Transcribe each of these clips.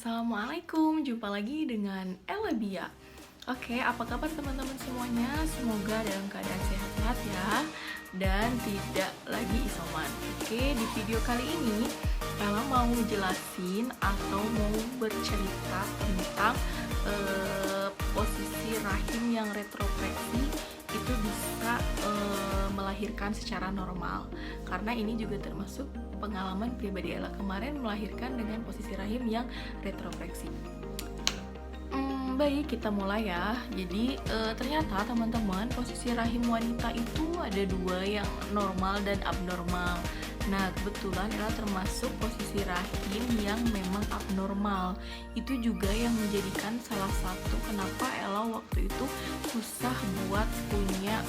Assalamualaikum, jumpa lagi dengan Ella Bia. Oke, apa kabar teman-teman semuanya? Semoga dalam keadaan sehat-sehat ya, dan tidak lagi isoman. Oke, di video kali ini Ella mau jelasin atau mau bercerita tentang posisi rahim yang retrofleksi itu bisa melahirkan secara normal. Karena ini juga termasuk pengalaman pribadi Ella kemarin melahirkan dengan posisi rahim yang retrofleksi. Baik, kita mulai ya. Jadi ternyata teman-teman, posisi rahim wanita itu ada dua, yang normal dan abnormal. Nah, kebetulan Ella termasuk posisi rahim yang memang abnormal. Itu juga yang menjadikan salah satu kenapa Ella waktu itu susah buat punya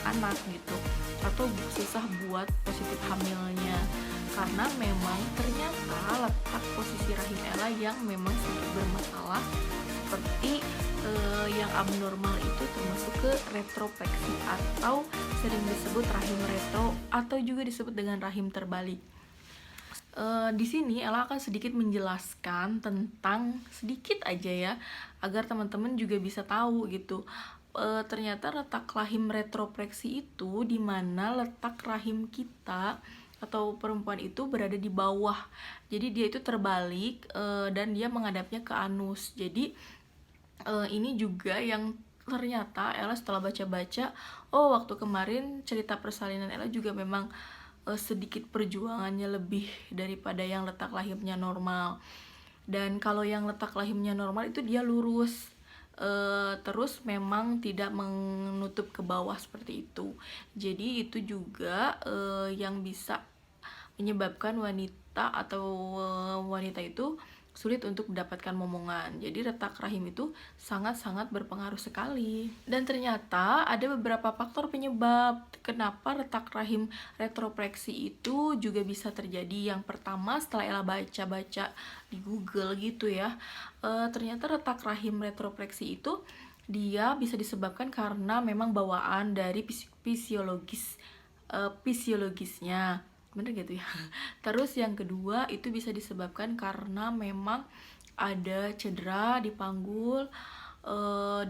anak gitu, atau susah buat positif hamilnya, karena memang ternyata letak posisi rahim Ella yang memang sedikit bermasalah, seperti yang abnormal itu termasuk ke retropleksi atau sering disebut rahim retro atau juga disebut dengan rahim terbalik. Di sini Ella akan sedikit menjelaskan tentang sedikit aja ya, agar teman-teman juga bisa tahu gitu. Ternyata letak rahim retropleksi itu di mana letak rahim kita atau perempuan itu berada di bawah. Jadi dia itu terbalik dan dia menghadapnya ke anus. Jadi ini juga yang ternyata Ella setelah baca-baca, waktu kemarin cerita persalinan Ella juga memang sedikit perjuangannya lebih daripada yang letak rahimnya normal. Dan kalau yang letak rahimnya normal itu dia lurus, terus memang tidak menutup ke bawah seperti itu. Jadi itu juga yang bisa menyebabkan wanita itu sulit untuk mendapatkan momongan. Jadi letak rahim itu sangat-sangat berpengaruh sekali. Dan ternyata ada beberapa faktor penyebab kenapa letak rahim retropleksi itu juga bisa terjadi. Yang pertama, setelah Ella baca-baca di Google gitu ya, ternyata letak rahim retropleksi itu dia bisa disebabkan karena memang bawaan dari fisiologisnya, bener gitu ya. Terus yang kedua itu bisa disebabkan karena memang ada cedera di panggul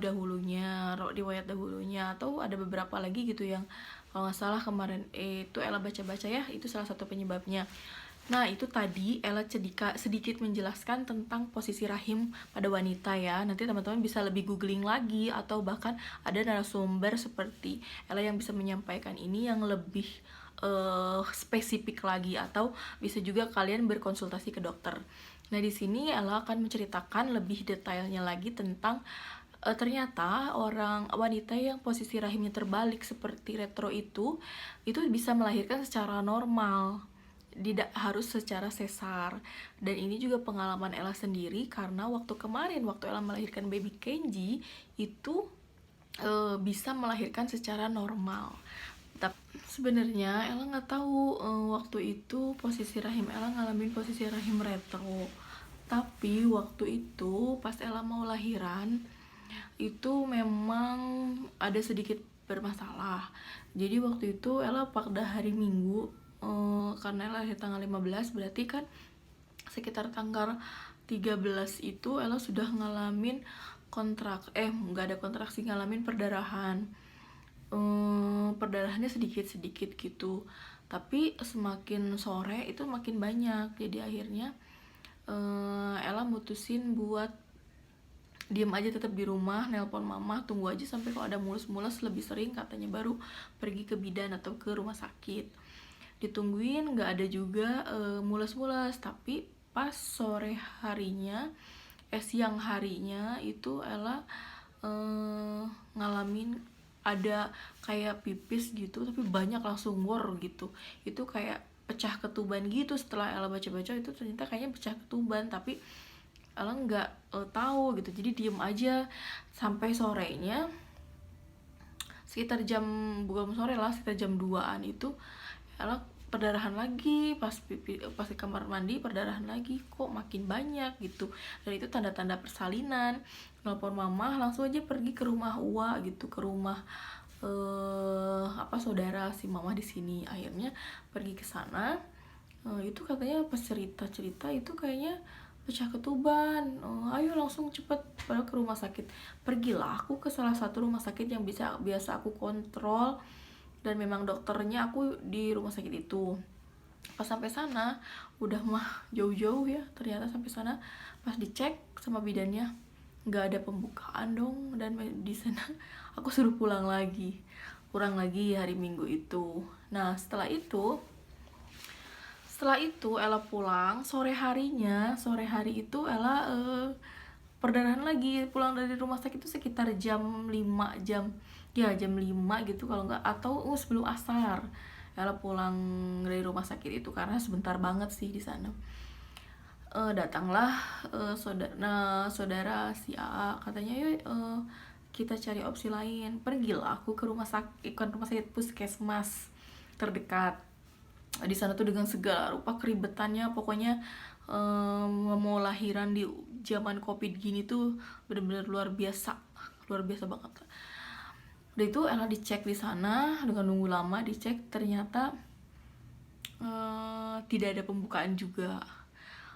dahulunya, riwayat dahulunya, atau ada beberapa lagi gitu yang kalau nggak salah kemarin itu Ella baca-baca ya, itu salah satu penyebabnya. Nah, itu tadi Ella sedikit menjelaskan tentang posisi rahim pada wanita ya. Nanti teman-teman bisa lebih googling lagi, atau bahkan ada narasumber seperti Ella yang bisa menyampaikan ini yang lebih spesifik lagi, atau bisa juga kalian berkonsultasi ke dokter. Nah, di sini Ella akan menceritakan lebih detailnya lagi tentang ternyata orang wanita yang posisi rahimnya terbalik seperti retro itu bisa melahirkan secara normal, tidak harus secara sesar. Dan ini juga pengalaman Ella sendiri, karena waktu kemarin waktu Ella melahirkan baby Kenji itu bisa melahirkan secara normal. Tapi sebenarnya Ella nggak tahu waktu itu posisi rahim Ella ngalamin posisi rahim retro. Tapi waktu itu pas Ella mau lahiran itu memang ada sedikit bermasalah. Jadi waktu itu Ella pada hari Minggu, karena Ella lahir tanggal 15, berarti kan sekitar tanggal 13 itu Ella sudah ngalamin nggak ada kontraksi, ngalamin perdarahan. Perdarahannya sedikit-sedikit gitu, tapi semakin sore itu makin banyak. Jadi akhirnya Ella mutusin buat diem aja, tetap di rumah, nelpon mama, tunggu aja sampai kalau ada mulus-mulus lebih sering katanya baru pergi ke bidan atau ke rumah sakit. Ditungguin nggak ada juga mulus-mulus. Tapi pas sore harinya, siang harinya itu Ella ngalamin ada kayak pipis gitu, tapi banyak langsung war gitu. Itu kayak pecah ketuban gitu. Setelah Ella baca-baca itu ternyata kayaknya pecah ketuban, tapi Ella nggak tahu gitu. Jadi diem aja sampai sorenya, sekitar bukan sore lah, sekitar jam 2-an itu Ella perdarahan lagi. Pas di kamar mandi perdarahan lagi, kok makin banyak gitu. Dan itu tanda-tanda persalinan. Nelpon mama, langsung aja pergi ke rumah Ua gitu, ke rumah saudara si mama di sini. Akhirnya pergi ke sana, itu katanya pas cerita itu kayaknya pecah ketuban. Ayo langsung cepet ke rumah sakit. Pergilah aku ke salah satu rumah sakit yang biasa aku kontrol, dan memang dokternya aku di rumah sakit itu. Pas sampai sana udah mah jauh-jauh ya, ternyata sampai sana pas dicek sama bidannya nggak ada pembukaan dong, dan di sana aku suruh pulang lagi hari Minggu itu. Nah setelah itu Ella pulang sore hari itu Ella perdarahan lagi. Pulang dari rumah sakit itu sekitar jam 5, jam 5 gitu kalau nggak, atau sebelum asar Ella pulang dari rumah sakit itu karena sebentar banget sih di sana. Datanglah saudara si AA, katanya yuk kita cari opsi lain. Pergilah aku ke rumah sakit puskesmas terdekat. Di sana tuh dengan segala rupa keribetannya, pokoknya mau lahiran di zaman covid gini tuh bener-bener luar biasa banget. Udah itu Ella dicek di sana dengan nunggu lama, dicek ternyata tidak ada pembukaan juga.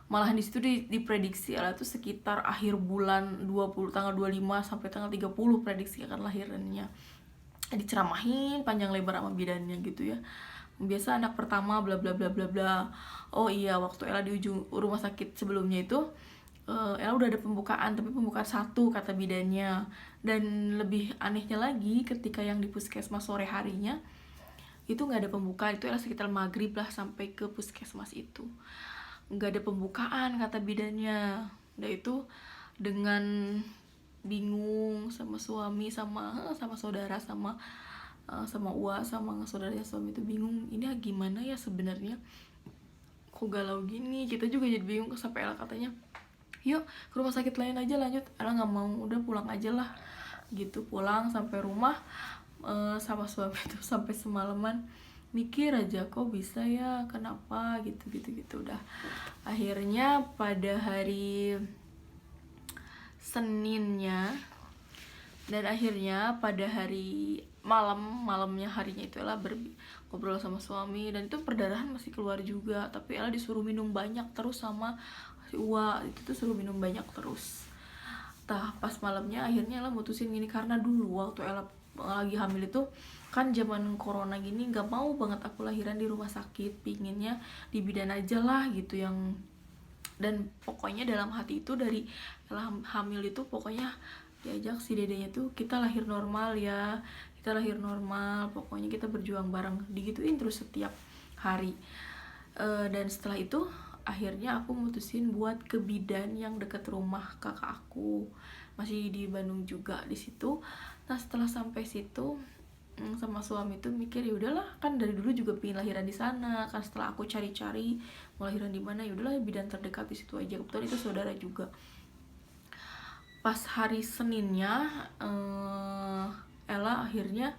Malahan di situ diprediksi Ella tuh sekitar akhir bulan 20, tanggal 25 sampai tanggal 30 prediksi akan lahirannya. Diceramahin panjang lebar sama bidannya gitu ya. Biasa anak pertama bla bla bla bla bla. Oh iya, waktu Ella di ujung rumah sakit sebelumnya itu Ella udah ada pembukaan, tapi pembukaan 1 kata bidannya. Dan lebih anehnya lagi, ketika yang di puskesmas sore harinya itu nggak ada pembukaan. Itu Ella sekitar maghrib lah sampai ke puskesmas itu, nggak ada pembukaan kata bidannya. Udah itu dengan bingung sama suami, sama saudara, sama Ua, sama saudaranya suami itu bingung, ini gimana ya sebenarnya, kok galau gini. Kita juga jadi bingung. Sampai Ella katanya yuk ke rumah sakit lain aja lanjut. Ella nggak mau, udah pulang aja lah gitu. Pulang sampai rumah sama suami itu sampai semalaman mikir aja kok bisa ya, kenapa gitu. Udah akhirnya pada hari Seninnya, dan akhirnya pada hari malamnya harinya itu Ella ngobrol sama suami, dan itu perdarahan masih keluar juga, tapi Ella disuruh minum banyak terus sama si Ua itu tuh, suruh minum banyak terus. Pas malamnya akhirnya Ella mutusin gini, karena dulu waktu Ella lagi hamil itu kan zaman corona gini, nggak mau banget aku lahiran di rumah sakit, pinginnya di bidan aja lah gitu yang. Dan pokoknya dalam hati itu dari Ella hamil itu pokoknya diajak si dedenya tuh, kita lahir normal ya, pokoknya kita berjuang bareng, digituin terus setiap hari. Dan setelah itu akhirnya aku mutusin buat ke bidan yang deket rumah kakak aku, masih di Bandung juga di situ. Nah setelah sampai situ sama suami tuh mikir, ya udahlah, kan dari dulu juga pengen lahiran di sana kan. Setelah aku cari-cari mau lahiran di mana, ya udahlah bidan terdekat di situ aja. Kebetulan itu saudara juga. Pas hari Seninnya Ella akhirnya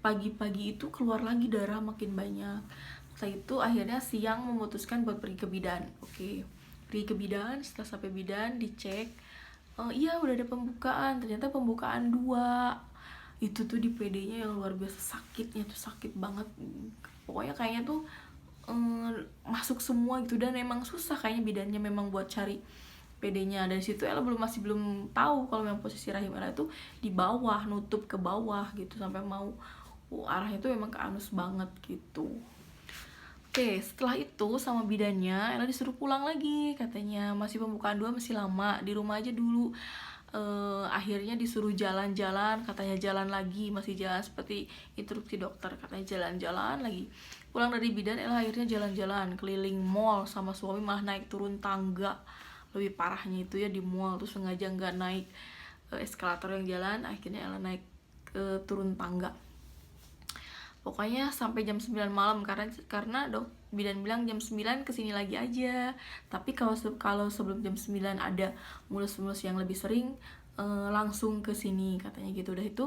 pagi-pagi itu keluar lagi darah makin banyak. Setelah itu akhirnya siang memutuskan buat pergi ke bidan. Pergi ke bidan. Setelah sampai bidan dicek, iya udah ada pembukaan. Ternyata pembukaan 2. Itu tuh di PD-nya yang luar biasa sakitnya tuh, sakit banget. Pokoknya kayaknya tuh masuk semua gitu, dan emang susah kayaknya bidannya memang buat cari PD-nya. Dari situ Ella masih belum tahu kalau memang posisi rahim Ella itu di bawah, nutup ke bawah gitu, sampai mau arahnya tuh memang ke anus banget gitu. Setelah itu sama bidannya Ella disuruh pulang lagi, katanya masih pembukaan 2 masih lama, di rumah aja dulu. Akhirnya disuruh jalan-jalan, katanya jalan lagi, masih jalan seperti instruksi dokter, katanya jalan-jalan lagi. Pulang dari bidan Ella akhirnya jalan-jalan keliling mall sama suami, malah naik turun tangga. Lebih parahnya itu ya, di mall tuh sengaja nggak naik eskalator yang jalan, akhirnya Ella naik turun tangga. Pokoknya sampai jam 9 malam, karena bidan bilang jam 9 kesini lagi aja. Tapi kalau sebelum jam 9 ada mulus-mulus yang lebih sering, langsung ke sini, katanya gitu. Udah itu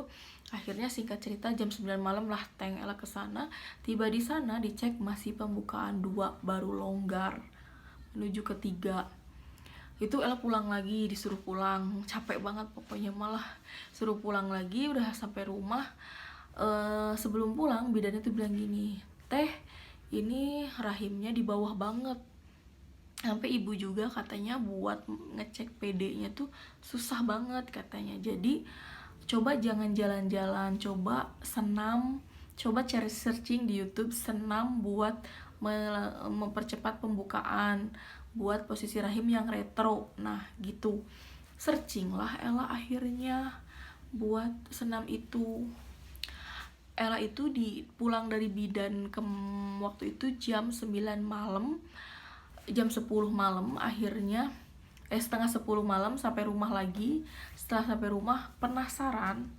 akhirnya singkat cerita jam 9 malam lah Teng Ella kesana. Tiba di sana dicek masih pembukaan 2, baru longgar menuju ke 3. Itu Ella pulang lagi, disuruh pulang, capek banget pokoknya, malah suruh pulang lagi. Udah sampai rumah, sebelum pulang bidannya tuh bilang gini, teh ini rahimnya di bawah banget. Sampai ibu juga katanya buat ngecek PD-nya tuh susah banget katanya. Jadi coba jangan jalan-jalan, coba senam, coba cari searching di YouTube senam buat mempercepat pembukaan, buat posisi rahim yang retro. Nah gitu, searching lah Ella akhirnya buat senam itu. Ella itu pulang dari bidan waktu itu jam 9 malam, jam 10 malam akhirnya setengah 10 malam sampai rumah lagi. Setelah sampai rumah penasaran,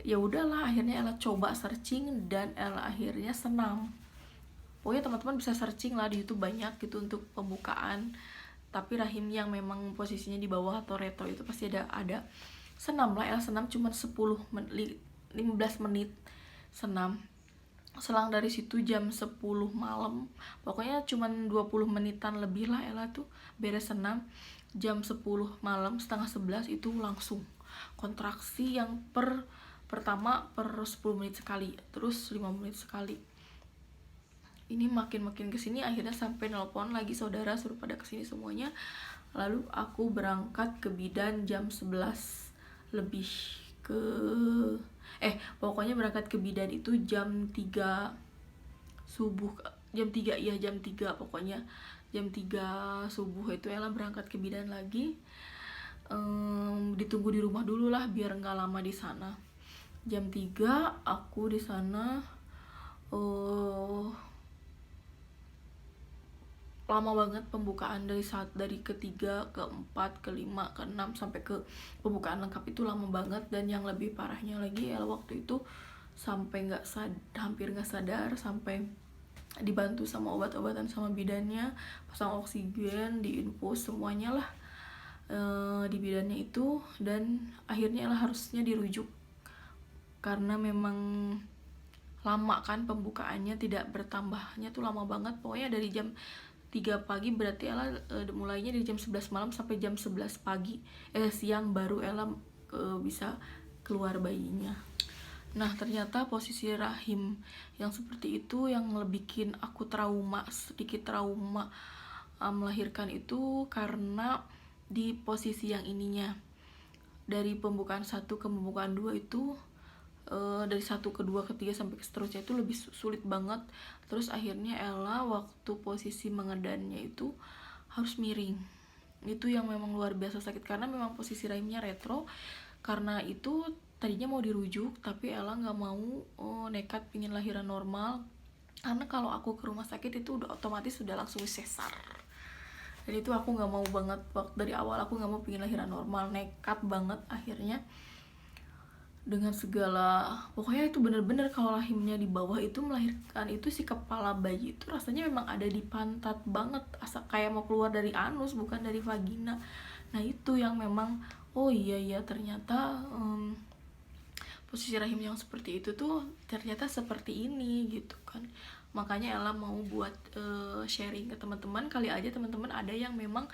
ya udahlah akhirnya Ella coba searching dan Ella akhirnya senam. Pokoknya teman-teman bisa searching lah di YouTube banyak gitu untuk pembukaan, tapi rahim yang memang posisinya di bawah atau retro itu pasti ada. Senam lah, Ella senam cuma 10 menit 15 menit senam. Selang dari situ jam 10 malam, pokoknya cuma 20 menitan lebih lah Ella tuh beres senam. Jam 10 malam setengah 11 itu langsung kontraksi yang pertama per 10 menit sekali, terus 5 menit sekali. Ini makin kesini akhirnya sampai nelpon lagi saudara suruh pada kesini semuanya. Lalu aku berangkat ke bidan jam 11 lebih ke pokoknya berangkat ke bidan itu jam 3 subuh, jam 3 ya, jam 3 pokoknya jam 3 subuh itu Ella berangkat ke bidan lagi. Ditunggu di rumah dulu lah biar nggak lama di sana. Jam 3 aku di sana lama banget pembukaan, dari ketiga, keempat, kelima, keenam sampai ke pembukaan lengkap itu lama banget. Dan yang lebih parahnya lagi Ella waktu itu sampai hampir nggak sadar, sampai dibantu sama obat-obatan sama bidannya, pasang oksigen, diinfus semuanya lah di bidannya itu. Dan akhirnya Ella harusnya dirujuk karena memang lama kan pembukaannya, tidak bertambahnya tuh lama banget. Pokoknya dari jam 3 pagi berarti Ella mulainya dari jam 11 malam sampai jam 11 pagi siang baru Ella bisa keluar bayinya. Nah ternyata posisi rahim yang seperti itu yang bikin aku sedikit trauma melahirkan itu karena di posisi yang ininya, dari pembukaan 1 ke pembukaan 2 itu dari 1 ke 2 ke 3 sampai ke seterusnya itu lebih sulit banget. Terus akhirnya Ella waktu posisi mengedannya itu harus miring. Itu yang memang luar biasa sakit karena memang posisi rahimnya retro. Karena itu tadinya mau dirujuk tapi Ella nggak mau, nekat pingin lahiran normal. Karena kalau aku ke rumah sakit itu udah otomatis sudah langsung sesar. Dan itu aku nggak mau banget, dari awal aku nggak mau pingin lahiran normal, nekat banget akhirnya. Dengan segala, pokoknya itu bener-bener kalau rahimnya di bawah itu melahirkan itu si kepala bayi itu rasanya memang ada di pantat banget, asa kayak mau keluar dari anus bukan dari vagina. Nah itu yang memang oh iya ternyata posisi rahim yang seperti itu tuh ternyata seperti ini gitu kan. Makanya Ella mau buat sharing ke teman-teman, kali aja teman-teman ada yang memang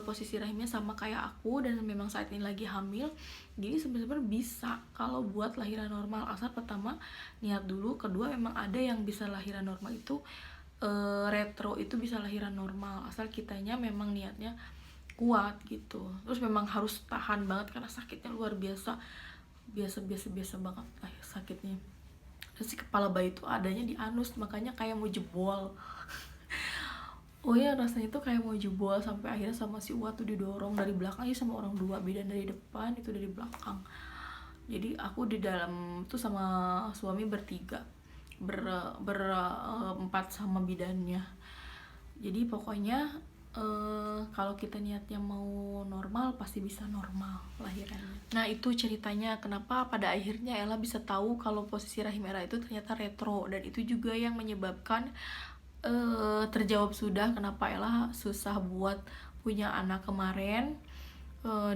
posisi rahimnya sama kayak aku dan memang saat ini lagi hamil. Jadi sebenarnya bisa kalau buat lahiran normal, asal pertama niat dulu, kedua memang ada yang bisa lahiran normal itu retro itu bisa lahiran normal asal kitanya memang niatnya kuat gitu. Terus memang harus tahan banget karena sakitnya luar biasa banget lah sakitnya. Dan si kepala bayi itu adanya di anus, makanya kayak mau jebol. Oh ya rasanya tuh kayak mau jebol, sampai akhirnya sama si Uwa tuh didorong dari belakang ya sama orang dua, bidan dari depan itu dari belakang. Jadi aku di dalam tuh sama suami bertiga, berempat sama bidannya. Jadi pokoknya kalau kita niatnya mau normal pasti bisa normal lahirannya. Nah itu ceritanya kenapa pada akhirnya Ella bisa tahu kalau posisi rahim Ella itu ternyata retro, dan itu juga yang menyebabkan terjawab sudah kenapa Ella susah buat punya anak kemarin.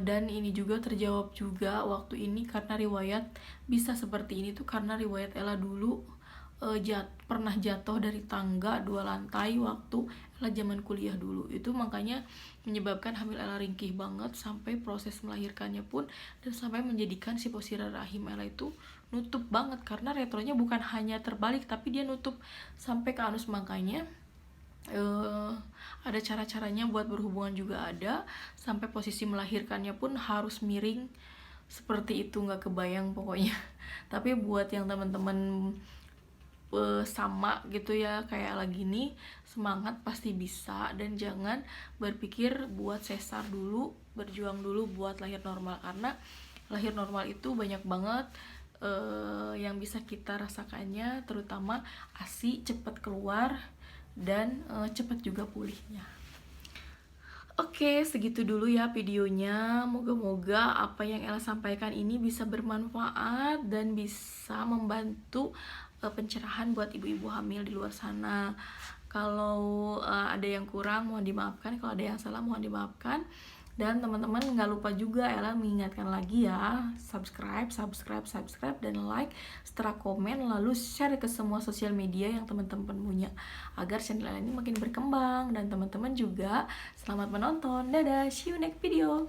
Dan ini juga terjawab juga waktu ini karena riwayat bisa seperti ini tuh karena riwayat Ella dulu pernah jatuh dari tangga 2 lantai waktu Ella zaman kuliah dulu. Itu makanya menyebabkan hamil Ella ringkih banget sampai proses melahirkannya pun, dan sampai menjadikan si posisi rahim Ella itu nutup banget karena retronya bukan hanya terbalik tapi dia nutup sampai ke anus. Makanya eh, ada cara-caranya buat berhubungan juga ada, sampai posisi melahirkannya pun harus miring seperti itu, nggak kebayang pokoknya. Tapi buat yang teman-teman sama gitu ya kayak lagi nih, semangat, pasti bisa. Dan jangan berpikir buat sesar dulu, berjuang dulu buat lahir normal, karena lahir normal itu banyak banget yang bisa kita rasakannya, terutama ASI cepat keluar dan cepat juga pulihnya. Oke, segitu dulu ya videonya. Moga-moga apa yang Ella sampaikan ini bisa bermanfaat dan bisa membantu pencerahan buat ibu-ibu hamil di luar sana. Kalau ada yang kurang mohon dimaafkan, kalau ada yang salah mohon dimaafkan. Dan teman-teman nggak lupa juga Ella mengingatkan lagi ya, subscribe, dan like, setelah komen, lalu share ke semua sosial media yang teman-teman punya, agar channel ini makin berkembang. Dan teman-teman juga selamat menonton, dadah, see you next video.